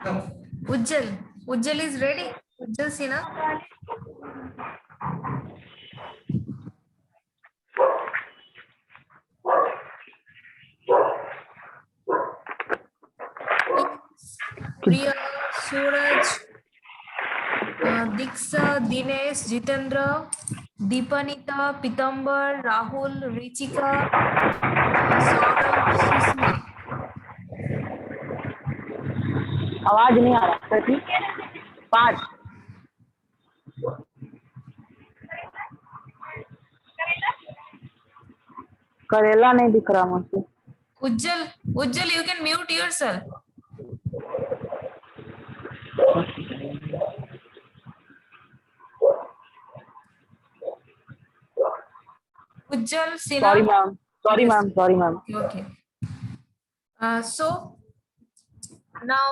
Ujjal. Ujjal is ready. Ujjal Sinha. Priya, Suraj, Diksha, Dinesh, Jitendra, Deepanita, Pitambar, Rahul, Richika, Saurabh, Susma. आवाज नहीं आ रहा सची 5 करेला नहीं दिख रहा मुझे Ujjal, Ujjal, you can mute yourself. Ujjal Sinha. Sorry ma'am Okay. So now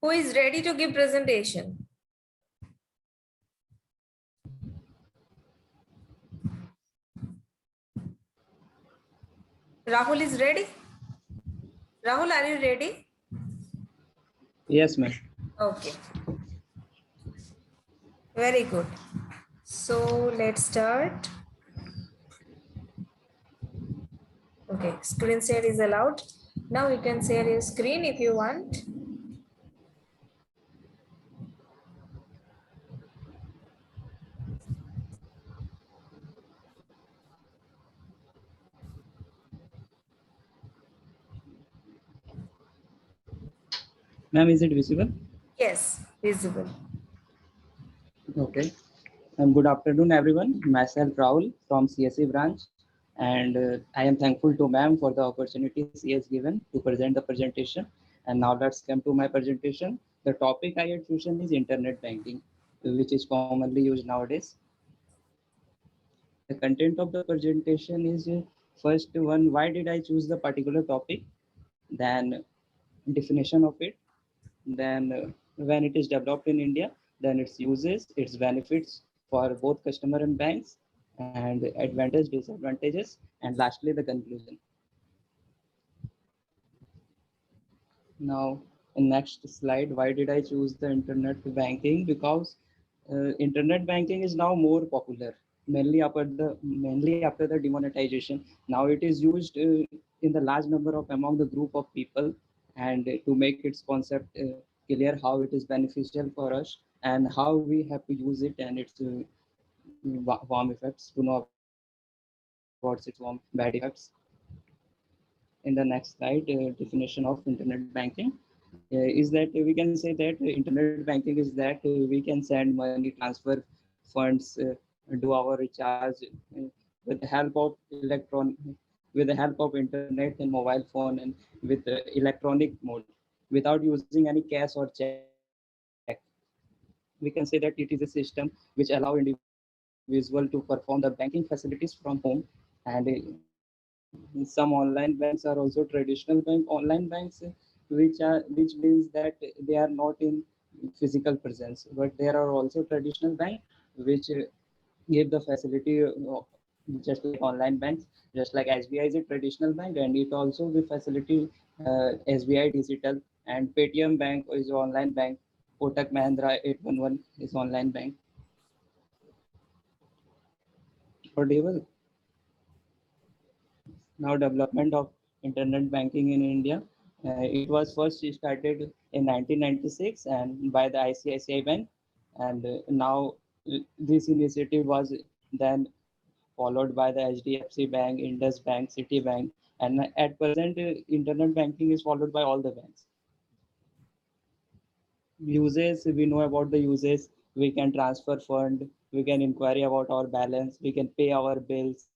who is ready to give presentation? Rahul is ready. Rahul, are you ready? Yes, ma'am. Okay. Very good. So let's start. Okay, screen share is allowed. Now you can share your screen if you want. Ma'am, is it visible? Yes, visible. Okay. Good afternoon, everyone. Myself, Rahul from CSE branch. And I am thankful to ma'am for the opportunity she has given to present the presentation. And now let's come to my presentation. The topic I had chosen is internet banking, which is commonly used nowadays. The content of the presentation is first one, why did I choose the particular topic? Then definition of it. Then when it is developed in India, then its uses, its benefits for both customer and banks, and advantage, disadvantages, and lastly the conclusion. Now, in next slide, why did I choose the internet banking? Because internet banking is now more popular, mainly after the demonetization. Now it is used in the large number of among the group of people, and to make its concept clear how it is beneficial for us and how we have to use it and its warm effects, to know about its warm bad effects. In the next slide, definition of internet banking is that we can say that internet banking is that we can send money, transfer funds, do our recharge with the help of with the help of internet and mobile phone and with electronic mode without using any cash or check. We can say that it is a system which allow individual to perform the banking facilities from home, and some online banks are also traditional online banks, which means that they are not in physical presence, but there are also traditional bank which give the facility just like online banks, just like SBI is a traditional bank and it also give facility SBI digital, and Paytm bank is online bank, Kotak Mahindra 811 is online bank. Audible. Now development of internet banking in India. It was first started in 1996 and by the ICICI Bank, and now this initiative was then followed by the HDFC Bank, Indus Bank, Citibank, and at present internet banking is followed by all the banks. Uses, we know about the uses. We can transfer fund, we can inquiry about our balance, we can pay our bills,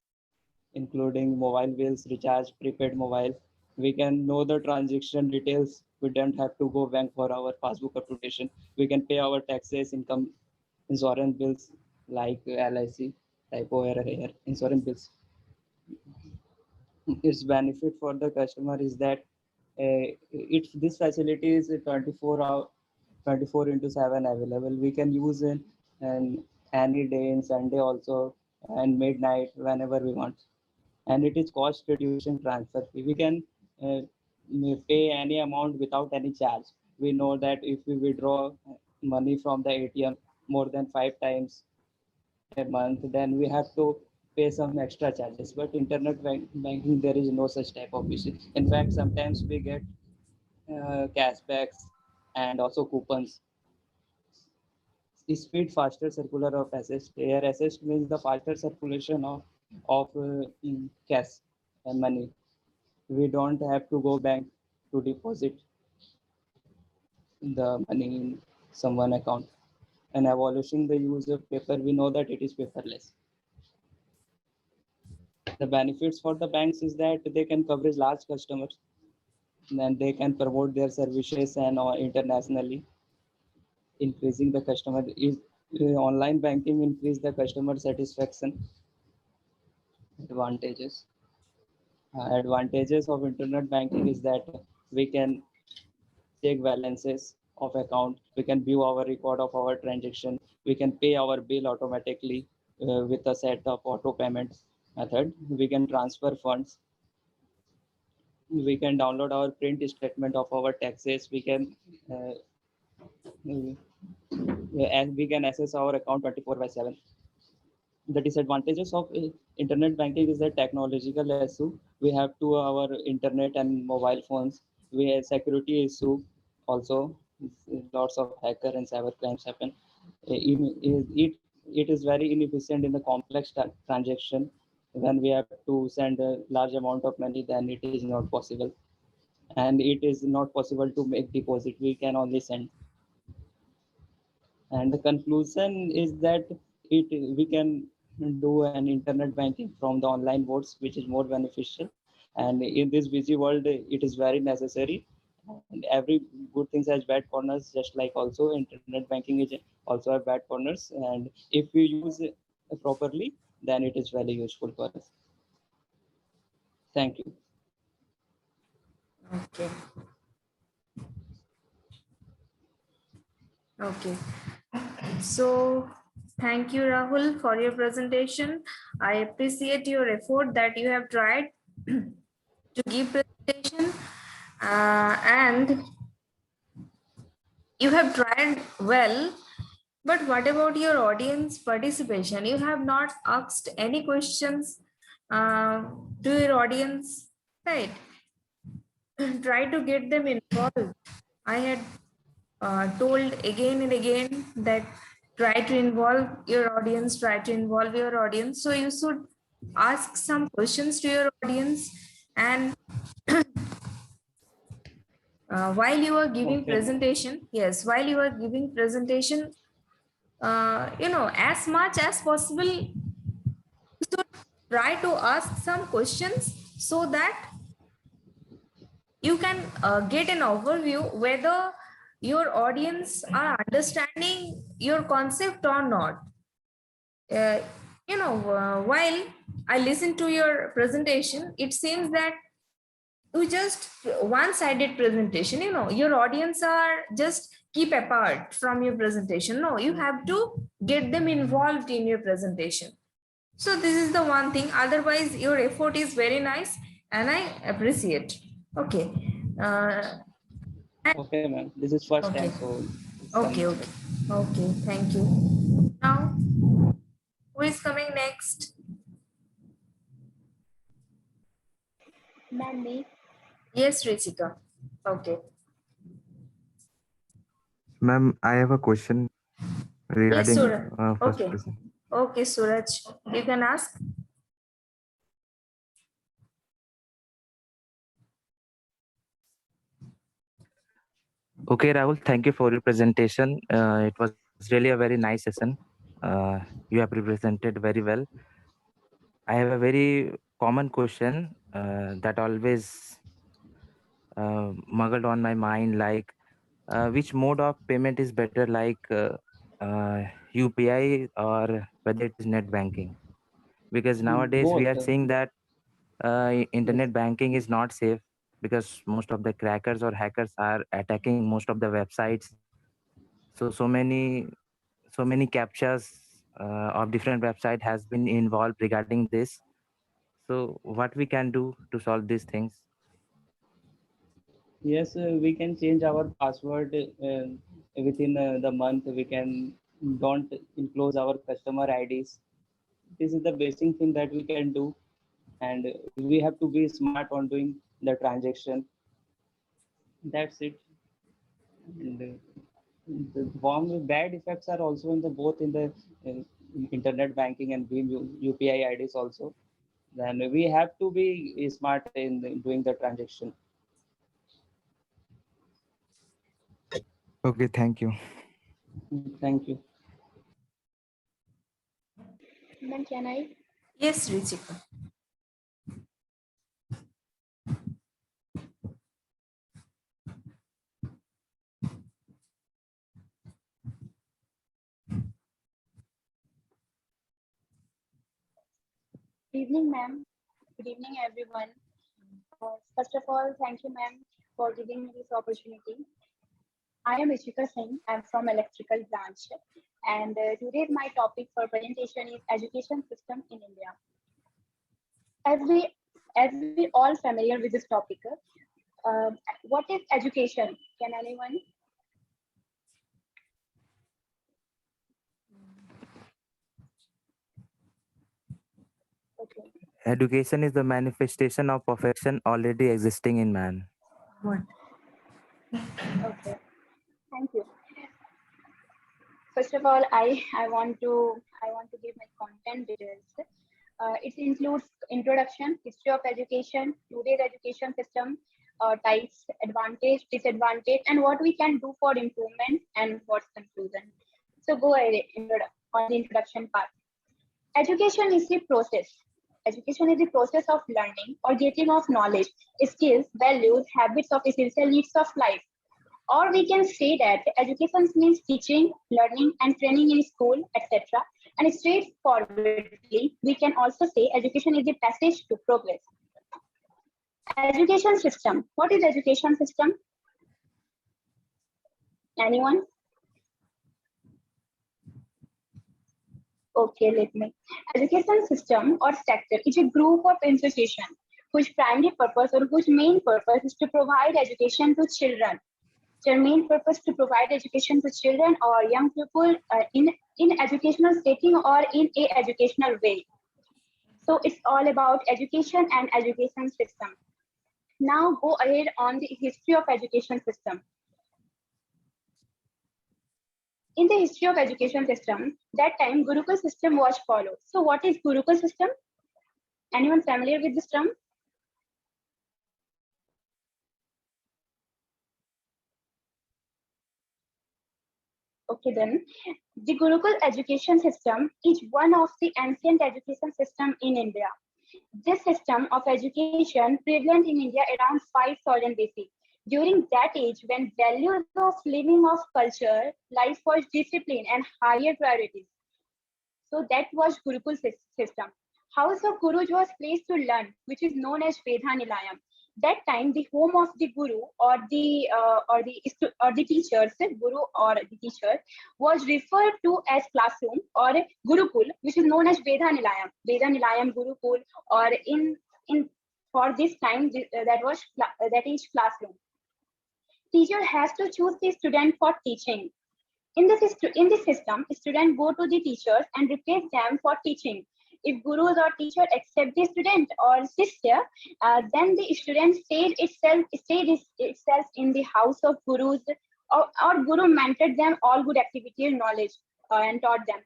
including mobile bills, recharge, prepaid mobile. We can know the transaction details. We don't have to go bank for our passbook updation. We can pay our taxes, income, insurance bills like LIC, typo error here, insurance bills. Its benefit for the customer is that this facility is 24 into 7 available. We can use it and any day in Sunday also, and midnight whenever we want. And it is cost reducing transfer fee. We can pay any amount without any charge. We know that if we withdraw money from the ATM more than 5 times a month, then we have to pay some extra charges. But internet banking, there is no such type of issue. In fact, sometimes we get cashbacks and also coupons. Speed faster circular of assets. Here assets means the faster circulation of cash and money. We don't have to go bank to deposit the money in someone account. And abolishing the use of paper, we know that it is paperless. The benefits for the banks is that they can coverage large customers, and they can promote their services and internationally. Increasing the customer is online banking increase the customer satisfaction. Advantages. Advantages of internet banking is that we can check balances of account. We can view our record of our transaction. We can pay our bill automatically with a set of auto payment method. We can transfer funds. We can download our print statement of our taxes. We can and we can access our account 24/7. The disadvantages of internet banking is a technological issue. We have to our internet and mobile phones. We have security issue also. Lots of hacker and cyber crimes happen. It is very inefficient in the complex transaction. When we have to send a large amount of money, then it is not possible, and it is not possible to make deposit. We can only send. And the conclusion is that we can do an internet banking from the online boards, which is more beneficial. And in this busy world, it is very necessary. And every good thing has bad corners, just like also internet banking is also have bad corners. And if we use it properly, then it is very useful for us. Thank you. Okay. Okay. So thank you, Rahul, for your presentation. I appreciate your effort that you have tried to give presentation, and you have tried well. But what about your audience participation? You have not asked any questions to your audience, right? Try to get them involved. I had told again and again that try to involve your audience, try to involve your audience. So you should ask some questions to your audience, and while you are giving presentation, yes, while you are giving presentation, as much as possible, you should try to ask some questions so that you can get an overview whether your audience are understanding your concept or not. Uh, while I listen to your presentation, it seems that you just one-sided presentation. Your audience are just keep apart from your presentation. No, you have to get them involved in your presentation. So this is the one thing. Otherwise, your effort is very nice, and I appreciate. Okay. Okay, ma'am. This is first Okay. time, so Okay. Thank you. Now, who is coming next? Ma'am, Yes, Richika. Okay. Ma'am, I have a question regarding Suraj. first Okay. question. Okay, Suraj, you can ask. Okay, Rahul, thank you for your presentation. It was really a very nice session. You have represented very well. I have a very common question that always muggled on my mind, like which mode of payment is better, like UPI or whether it is net banking? Because nowadays we are both. seeing that internet banking is not safe because most of the crackers or hackers are attacking most of the websites. So many captchas of different website has been involved regarding this. So what we can do to solve these things? Yes, we can change our password within the month. We can don't enclose our customer IDs. This is the basic thing that we can do, and we have to be smart on doing the transaction. That's it. And the wrong bad effects are also in the both in the in internet banking and UPI IDs also. Then we have to be smart in doing the transaction. Okay, thank you. Thank you. Ma'am, can I? Yes, Ruchika. Good evening, ma'am. Good evening, everyone. First of all, thank you, ma'am, for giving me this opportunity. I am Ishika Singh. I'm from electrical branch, and today my topic for presentation is education system in India. As we as we all familiar with this topic, what is education? Can anyone? Okay. Education is the manifestation of perfection already existing in man. What? Okay. Thank you. First of all, I want to give my content details. It includes introduction, history of education, today's education system, types, advantage, disadvantage, and what we can do for improvement and what's conclusion. So go ahead on the introduction part. Education is the process. Education is the process of learning or getting of knowledge, skills, values, habits of essential needs of life. Or we can say that education means teaching, learning, and training in school, etc. And straightforwardly, we can also say education is the passage to progress. Education system. What is education system? Anyone? Okay, let me. Education system or sector is a group of institutions whose primary purpose or whose main purpose is to provide education to children. Their main purpose to provide education to children or young people in educational setting or in a educational way. So it's all about education and education system. Now go ahead on the history of education system. In the history of education system, that time Gurukul system was followed. So what is Gurukul system? Anyone familiar with this term? Okay then, the Gurukul education system is one of the ancient education system in India. This system of education prevalent in India around 5000 BC. During that age, when values of living of culture, life was discipline and higher priorities. So that was Gurukul system. House of Gurus was placed to learn, which is known as Vedha Nilayam. That time, the home of the guru or the teachers, guru or the teacher, was referred to as classroom or Gurukul, which is known as Vedha Nilayam. Vedha Nilayam Gurukul, or in for this time that is classroom. Teacher has to choose the student for teaching. In this system, students go to the teachers and replace them for teaching. If gurus or teacher accept the student or shishya, then the student stayed itself in the house of gurus, or guru mentored them all good activity and knowledge and taught them.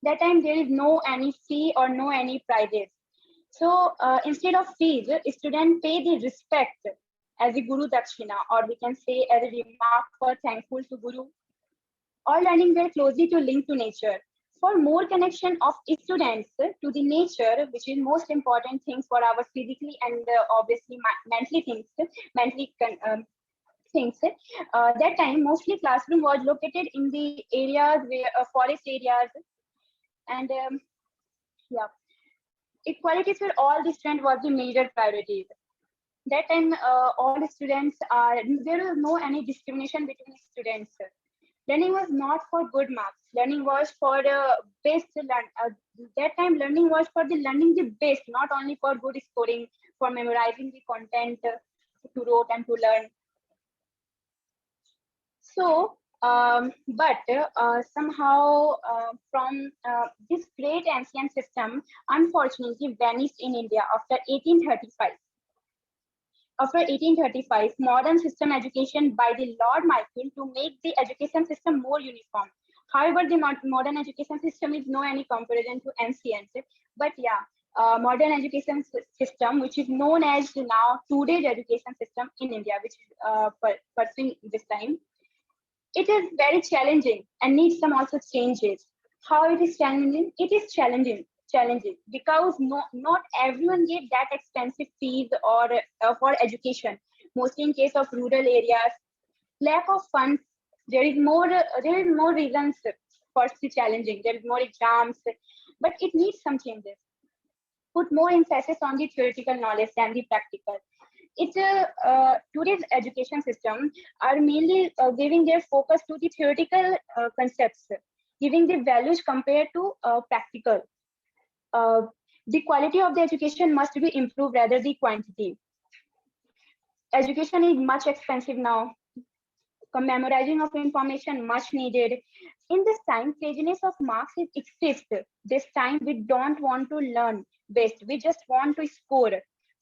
That time there is no any fee or no any prizes. So instead of fees, students pay the respect as a guru dakshina, or we can say as a remark for thankful to guru. All learning very closely to link to nature. For more connection of students to the nature, which is most important things for our physically and obviously mentally things. That time, mostly classroom was located in the areas where forest areas, and yeah, equality for all the students was the major priority. That time, all students are there is no any discrimination between students. Learning was not for good marks. Learning was for best learn. That time, learning was for the learning the best, not only for good scoring, for memorizing the content to wrote and to learn. So, but somehow from this great ancient system, unfortunately vanished in India after 1835. After 1835, modern system education by the Lord Michael to make the education system more uniform. However, the modern education system is no any comparison to ancient. But yeah, modern education system, which is known as now today's education system in India, which is pursuing this time, it is very challenging and needs some also changes. How it is challenging? It is challenging because not everyone gets that expensive fees or for education. Mostly in case of rural areas, lack of funds. There is more reasons for the challenging. There is more exams, but it needs some changes. Put more emphasis on the theoretical knowledge than the practical. Today's education system are mainly giving their focus to the theoretical concepts, giving the values compared to practical. The quality of the education must be improved rather the quantity. Education is much expensive now. Memorizing of information much needed. In this time, craziness of marks is exists. This time we don't want to learn best. We just want to score.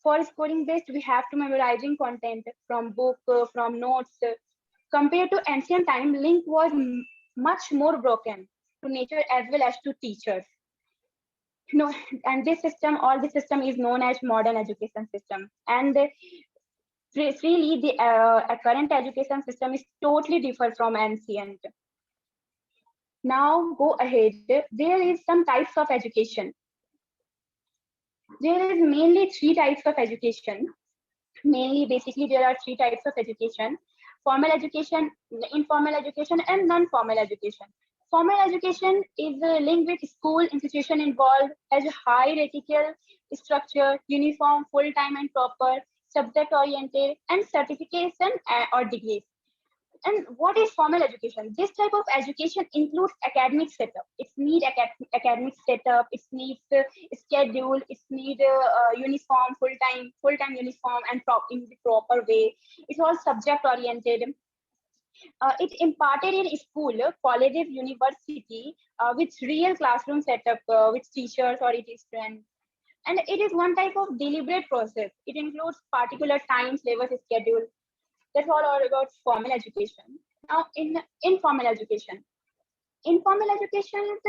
For scoring best, we have to memorizing content from book, from notes. Compared to ancient time, link was much more broken to nature as well as to teachers. No, and this system, all the system is known as modern education system. And freely, the current education system is totally different from ancient. Now go ahead. There is some types of education. There is mainly three types of education. Basically, there are three types of education: formal education, informal education, and non-formal education. Formal education is linked with school institution involved, has a hierarchical structure, uniform, full-time and proper, subject-oriented, and certification or degrees. And what is formal education? This type of education includes academic setup. It needs academic setup. It needs schedule. It needs uniform, full-time uniform, and in the proper way. It's all subject-oriented. It's imparted in school, colleges, university, with real classroom setup, with teachers or it is friends. And it is one type of deliberate process. It includes particular time, syllabus, schedule. That's all about formal education. Now, in informal education is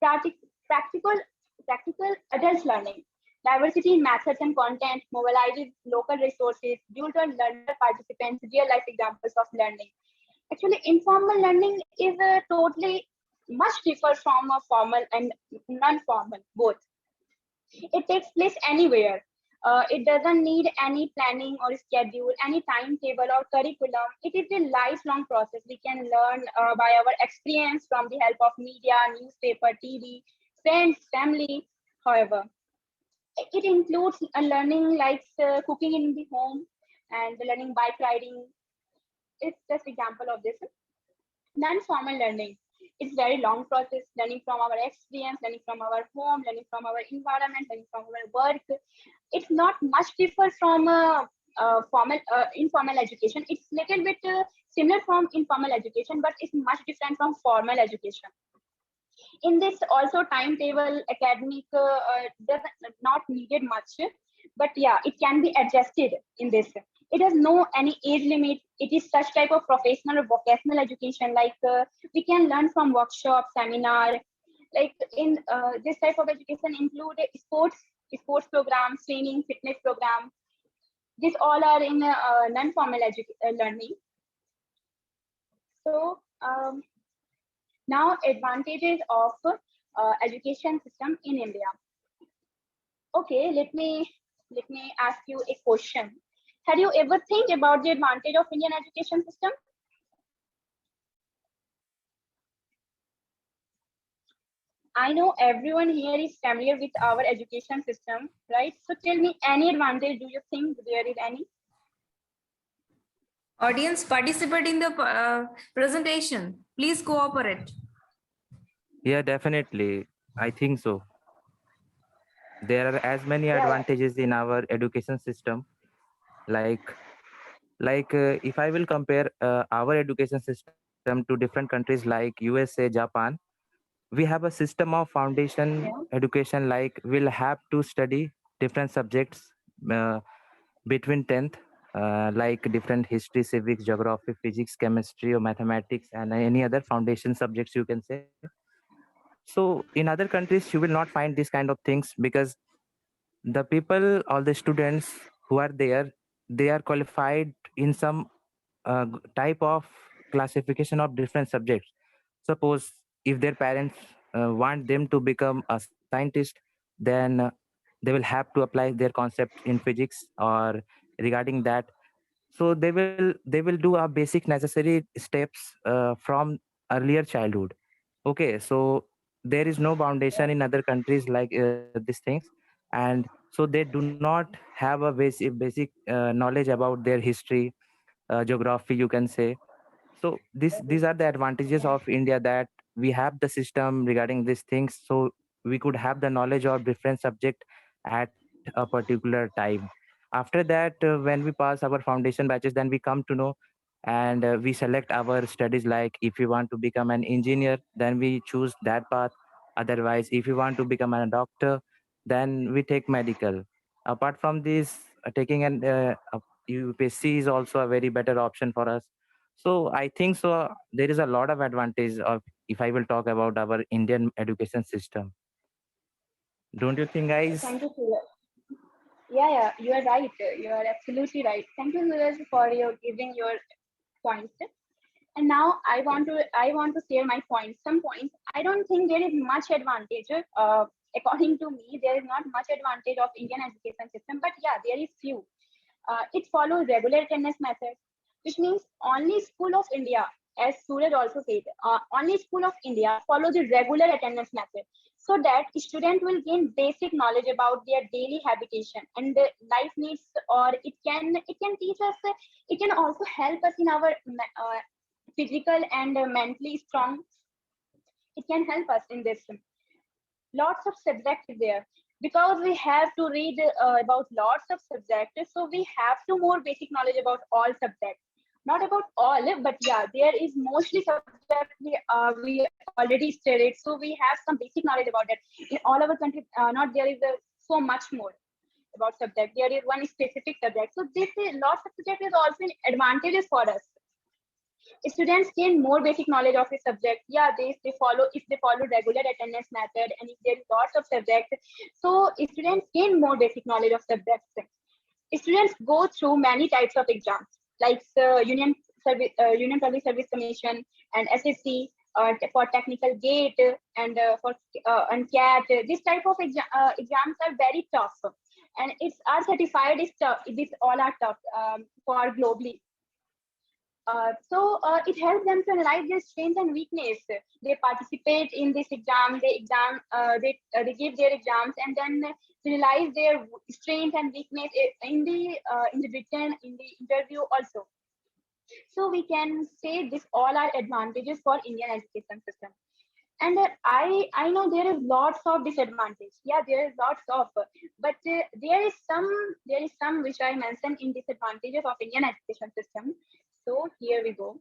practical adult learning. Diversity in methods and content, mobilizes local resources, build on learner participants, real life examples of learning. Actually, informal learning is totally much different from a formal and non-formal, both. It takes place anywhere. It doesn't need any planning or schedule, any timetable or curriculum. It is a lifelong process. We can learn by our experience from the help of media, newspaper, TV, friends, family. However, it includes a learning like cooking in the home and learning bike riding. It's just example of this. Non-formal learning. It's very long process, learning from our experience, learning from our home, learning from our environment, learning from our work. It's not much different from informal education. It's little bit similar from informal education, but it's much different from formal education. In this also timetable, academic doesn't not needed much, but yeah, it can be adjusted in this. It has no any age limit. It is such type of professional or vocational education, like we can learn from workshop, seminar. Like in this type of education include sports program, training, fitness program. These all are in non-formal learning. So now advantages of education system in India. Okay, let me ask you a question. Have you ever think about the advantage of Indian education system? I know everyone here is familiar with our education system, right? So tell me, any advantage do you think there is any? Audience, participate in the presentation, Please cooperate. Yeah, definitely. I think so. There are as many Yeah, advantages in our education system. Like, if I will compare our education system to different countries like USA, Japan, we have a system of foundation yeah. education. Like, we'll have to study different subjects uh, between 10th, like different history, civics, geography, physics, chemistry, or mathematics, and any other foundation subjects you can say. So in other countries you will not find these kind of things, because the people or the students who are there, they are qualified in some type of classification of different subjects. Suppose if their parents want them to become a scientist, then they will have to apply their concept in physics or regarding that. So they will do a basic necessary steps from earlier childhood. Okay, so there is no foundation in other countries like these things. And so they do not have a basic knowledge about their history, geography, you can say. So these are the advantages of India, that we have the system regarding these things, so we could have the knowledge of different subject at a particular time. After that, when we pass our foundation batches, then we come to know, and we select our studies. Like, if we want to become an engineer, then we choose that path. Otherwise, if we want to become a doctor, then we take medical. Apart from this, taking an UPSC is also a very better option for us. So I think so. There is a lot of advantage of, if I will talk about our Indian education system. Don't you think, guys? Thank you, Suraj. Yeah, you are right. You are absolutely right. Thank you, Suraj, for your giving your points. And now I want to share my points. Some points. I don't think there is much advantage. According to me, there is not much advantage of Indian education system. But yeah, there is few. It follows regular attendance method, which means only School of India, as Suraj also said, only School of India follows the regular attendance method, so that student will gain basic knowledge about their daily habitation and the life needs, or it can teach us. It can also help us in our physical and mentally strong. It can help us in this. Lots of subjects there, because we have to read about lots of subjects, so we have to more basic knowledge about all subjects. Not about all, but yeah, there is mostly subject we already studied, so we have some basic knowledge about it. In all our country, not there is so much more about subject. There is one specific subject, so this is lots of subject is also an advantages for us. Students gain more basic knowledge of a subject. Yeah, they follow, if they follow regular attendance method, and if there is lots of subjects, so students gain more basic knowledge of subjects. Students go through many types of exams, like Union Public Service Commission and SSC, for technical gate, and for and CAT. This type of exams are very tough, and it's are certified is tough. These all are tough for globally. So it helps them to analyze their strengths and weakness. They participate in this exam. They give their exams, and then realize their strength and weakness in the written, in the interview also. So we can say this all are advantages for Indian education system. And I know there is lots of disadvantage. Yeah, there is lots of, but there is some which I mentioned in disadvantages of Indian education system. So here we go.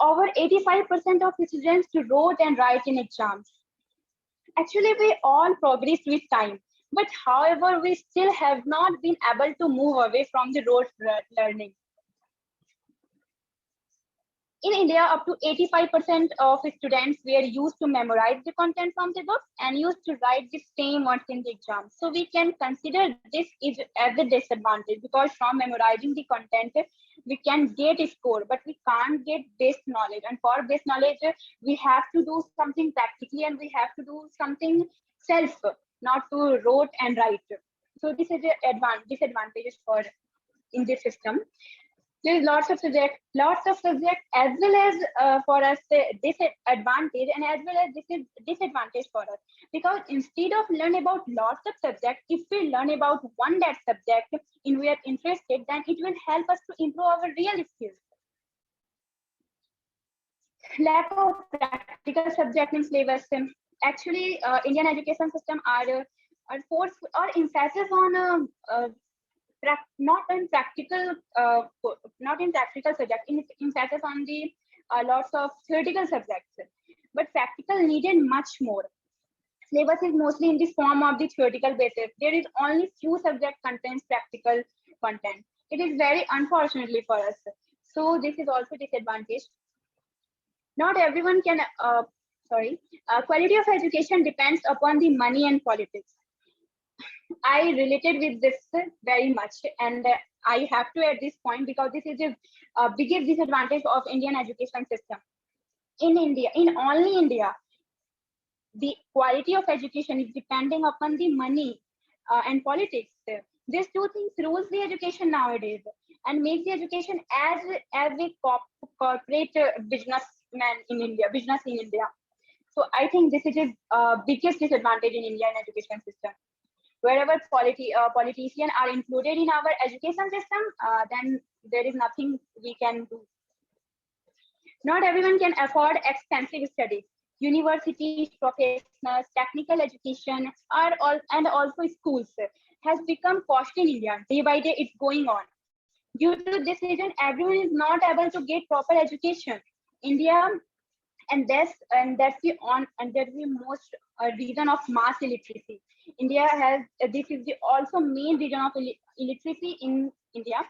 Over 85% of students to wrote and write in exams. Actually, we all progress with time, but however, we still have not been able to move away from the rote learning. In India, up to 85% of students were used to memorize the content from the books and used to write the same words in the exam. So we can consider this is as a disadvantage, because from memorizing the content, we can get a score, but we can't get base knowledge. And for base knowledge, we have to do something practically, and we have to do something self, not to wrote and write. So this is the disadvantages for in this system. There's lots of subject, as well as for us disadvantage, and as well as this is disadvantage for us, because instead of learn about lots of subjects, if we learn about one that subject in we are interested, then it will help us to improve our real skills. Lack of practical subject in syllabus. Actually, Indian education system are force or emphasis on not in practical not in practical subject, in emphasis on the lots of theoretical subjects, but practical needed much more. Syllabus is mostly in the form of the theoretical basis. There is only few subject contains practical content. It is very unfortunately for us. So this is also disadvantage. Not everyone can, quality of education depends upon the money and politics. I related with this very much, and I have to at this point because this is the biggest disadvantage of Indian education system. In India, in only India, the quality of education is depending upon the money and politics. These two things rules the education nowadays and makes the education as a corporate businessman in India, business in India. So I think this is the biggest disadvantage in Indian education system. Wherever politicians are included in our education system, then there is nothing we can do. Not everyone can afford expensive studies. Universities, professionals, technical education are all, and also schools has become costly in India. Day by day, it's going on. Due to this reason, everyone is not able to get proper education. India, and that's the most reason of mass illiteracy. India has this is the also main reason of illiteracy in India.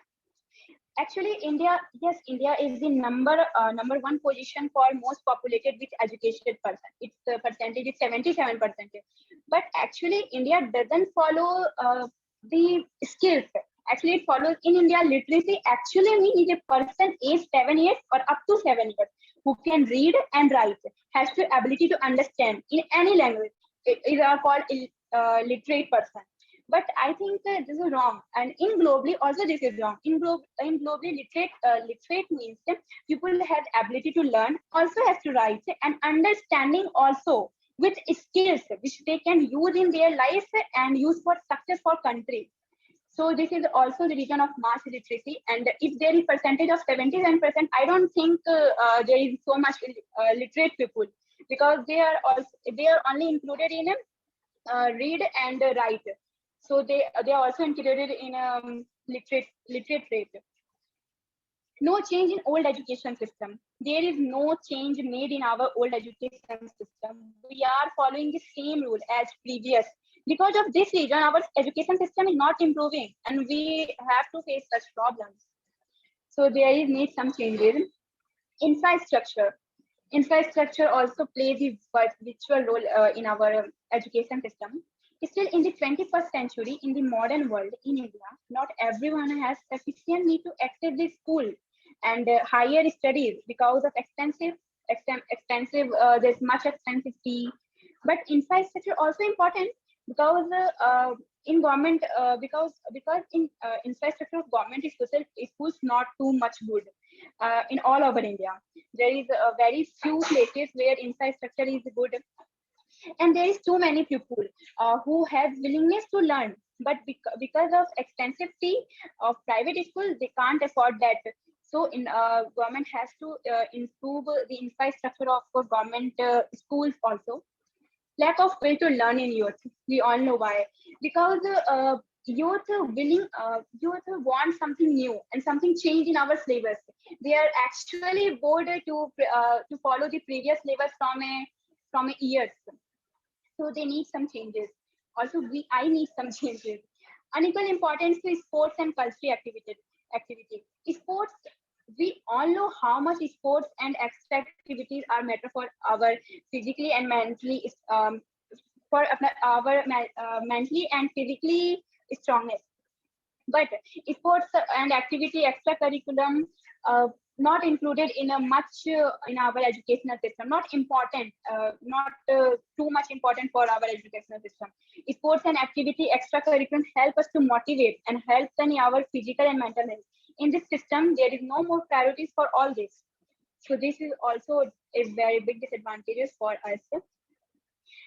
Actually, India is the number one position for most populated with educated person. Its percentage is 77%. But actually, India doesn't follow the skills. Actually, it follows in India literacy. Actually, means a person aged 7 years or up to 7 years who can read and write has the ability to understand in any language. It is called literate person. But I think this is wrong, and in globally also this is wrong. In globally literate means that people have ability to learn, also has to write, and understanding also with skills which they can use in their life and use for success for country. So this is also the reason of mass literacy. And if there is percentage of 77%, I don't think there is so much literate people, because they are only included in read and write. So they are also included in literate rate. No change in old education system. There is no change made in our old education system. We are following the same rule as previous. Because of this reason, our education system is not improving, and we have to face such problems. So there is need some changes. Infrastructure. Infrastructure also plays a virtual role in our education system. Still, in the 21st century, in the modern world, in India, not everyone has sufficient need to access the school and higher studies because of expensive. There's much expensive fee, but infrastructure also important because in government because in infrastructure of government schools not too much good in all over India. There is a very few places where infrastructure is good, and there is too many people who have willingness to learn, but because of expensive fee of private school, they can't afford that. So in government has to improve the infrastructure of government schools also. Lack of will to learn in youth, we all know why. Because youth want something new and something change in our syllabus. They are actually bored to follow the previous syllabus from a years. So they need some changes. Also, I need some changes. Unequal importance to sports and cultural activity. Sports, we all know how much sports and extra activities are matter for our physically and mentally for our mentally and physically strongness. But sports and activity extra curriculum not included in a much in our educational system, not important, not too much important for our educational system. Sports and activity extra curriculum help us to motivate and help in our physical and mental health. In this system, there is no more priorities for all this. So this is also a very big disadvantage for us.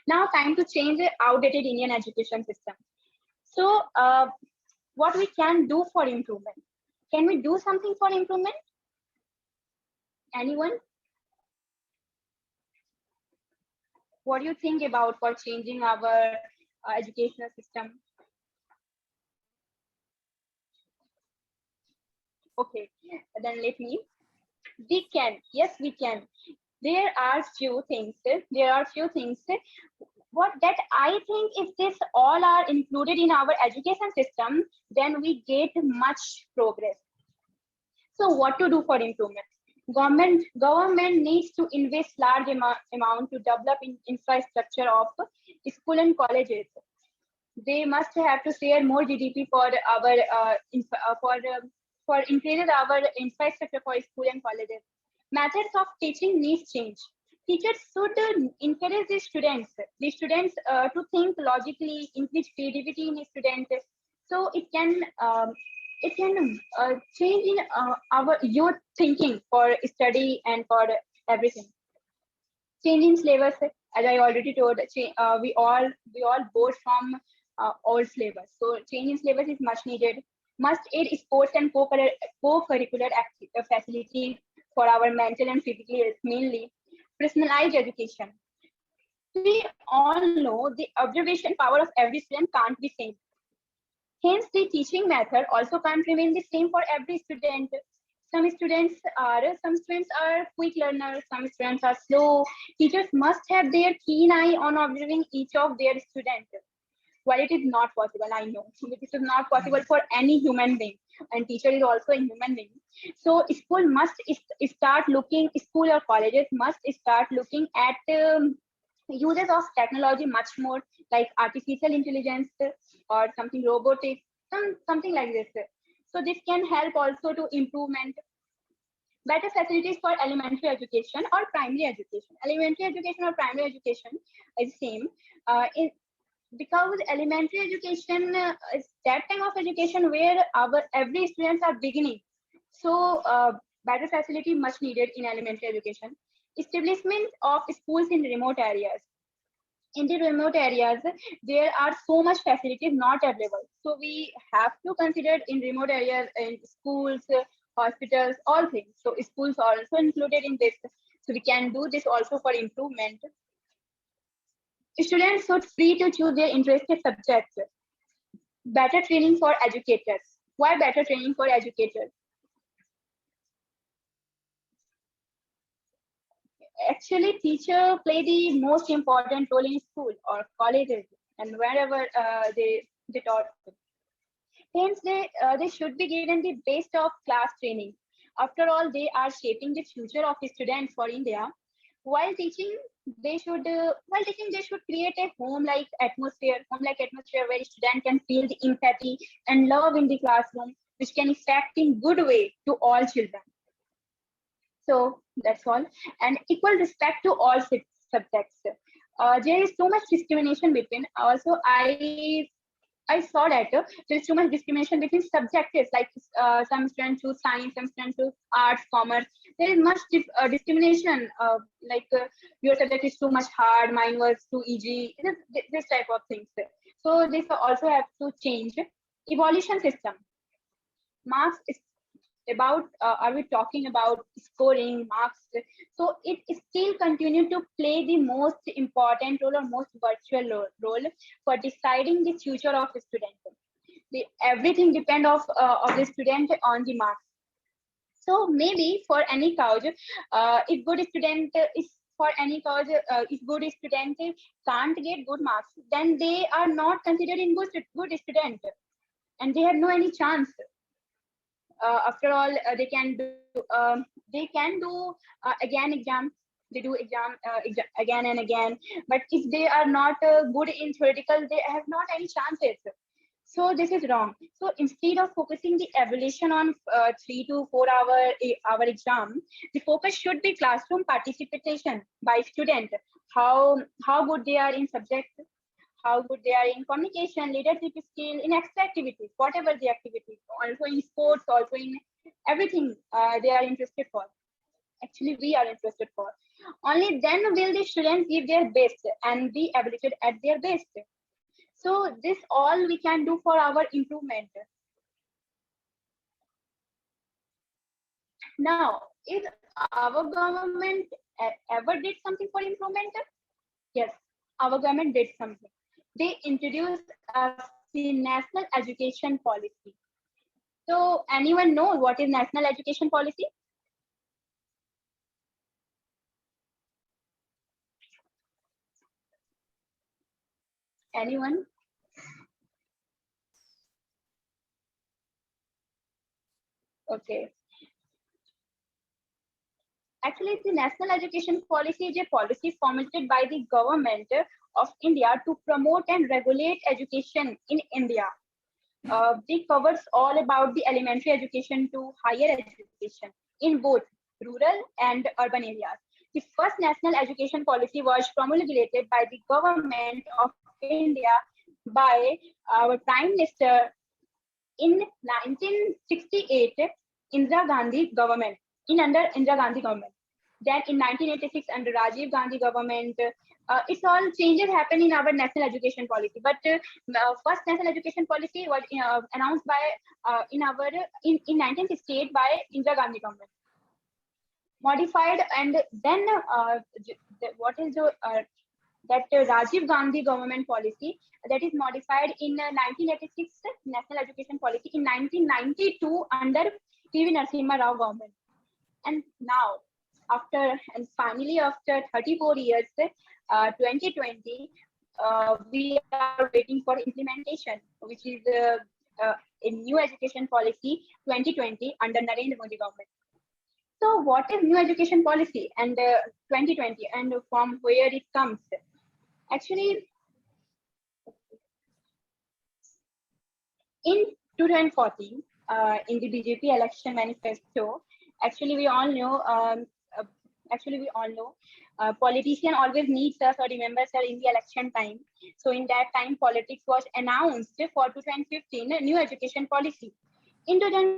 Now time to change the outdated Indian education system. So what we can do for improvement? Can we do something for improvement? Anyone? What do you think about for changing our educational system? Okay, then let me. We can, yes, we can. There are few things. There are few things. What that I think, if this all are included in our education system, then we get much progress. So what to do for improvement? Government needs to invest large amount to develop infrastructure of school and colleges. They must have to share more GDP for our for increases our infrastructure for school and colleges. Methods of teaching needs change. Teachers should encourage the students to think logically, increase creativity in students, so it can change in our youth thinking for study and for everything. Changing syllabus, as I already told, we all board from old syllabus. So changing syllabus is much needed. Must aid sports and co-curricular facilities for our mental and physical health mainly. Personalized education. We all know the observation power of every student can't be same. Hence, the teaching method also can't remain the same for every student. Some students are quick learners, some students are slow. Teachers must have their keen eye on observing each of their students. While it is not possible, I know it is not possible for any human being, and teacher is also a human being. So school or colleges must start looking at uses of technology much more, like artificial intelligence or something robotics, something like this. So this can help also to improvement. Better facilities for elementary education or primary education. Elementary education or primary education is same. Because elementary education is that time of education where our every students are beginning. So better facility much needed in elementary education. Establishment of schools in remote areas. In the remote areas, there are so much facilities not available. So we have to consider in remote areas, in schools, hospitals, all things. So schools are also included in this. So we can do this also for improvement. Students should free to choose their interested subjects. Better training for educators. Why better training for educators? Actually, teacher play the most important role in school or colleges and wherever they taught. Hence, they should be given the best of class training. After all, they are shaping the future of students for India. While teaching, they should create a home-like atmosphere where student can feel the empathy and love in the classroom, which can affect in good way to all children. So that's all. And equal respect to all subjects. There is so much discrimination between. Also, I saw that there is too much discrimination between subjects. Like some students choose science, some students choose arts, commerce. There is much discrimination. Your subject is too much hard, mine was too easy. This type of things. So this also have to change. Evaluation system. Marks is about. Are we talking about scoring marks? So it still continue to play the most important role or most virtual role for deciding the future of the student. Everything depend of the student on the marks. So maybe for any cause, if good student is for any cause, if good student can't get good marks, then they are not considered in good student, and they have no any chance. After all, they can do again exam. They do exam again and again. But if they are not good in theoretical, they have not any chances. So this is wrong. So instead of focusing the evaluation on 3 to 4 hour exam, the focus should be classroom participation by student. How good they are in subject, how good they are in communication, leadership skill, in extra activities, whatever the activities, also in sports, also in everything they are interested for. Actually, we are interested for. Only then will the students give their best and be evaluated at their best. So this all we can do for our improvement. Now, if our government ever did something for improvement, Yes, our government did something. They introduced a national education policy. So anyone know what is national education policy? Anyone? Okay. Actually, the national education policy is a policy formulated by the government of India to promote and regulate education in India. It covers all about the elementary education to higher education in both rural and urban areas. The first national education policy was promulgated by the government of India by our Prime Minister in 1968, Indira Gandhi government, under Indira Gandhi government. Then in 1986, under Rajiv Gandhi government, it's all changes happen in our national education policy. But first national education policy was announced by in 1968 by Indira Gandhi government. Modified, and then what is the that Rajiv Gandhi government policy that is modified in 1986 national education policy in 1992 under TV Narasimha Rao government. And now, and finally after 34 years, 2020, we are waiting for implementation, which is a new education policy 2020 under Narendra Modi government. So what is new education policy and 2020 and from where it comes? Actually, in 2014, in the BJP election manifesto, actually we all know, politician always needs us or remembers us in the election time. So in that time, politics was announced for 2015 a new education policy. In 2015,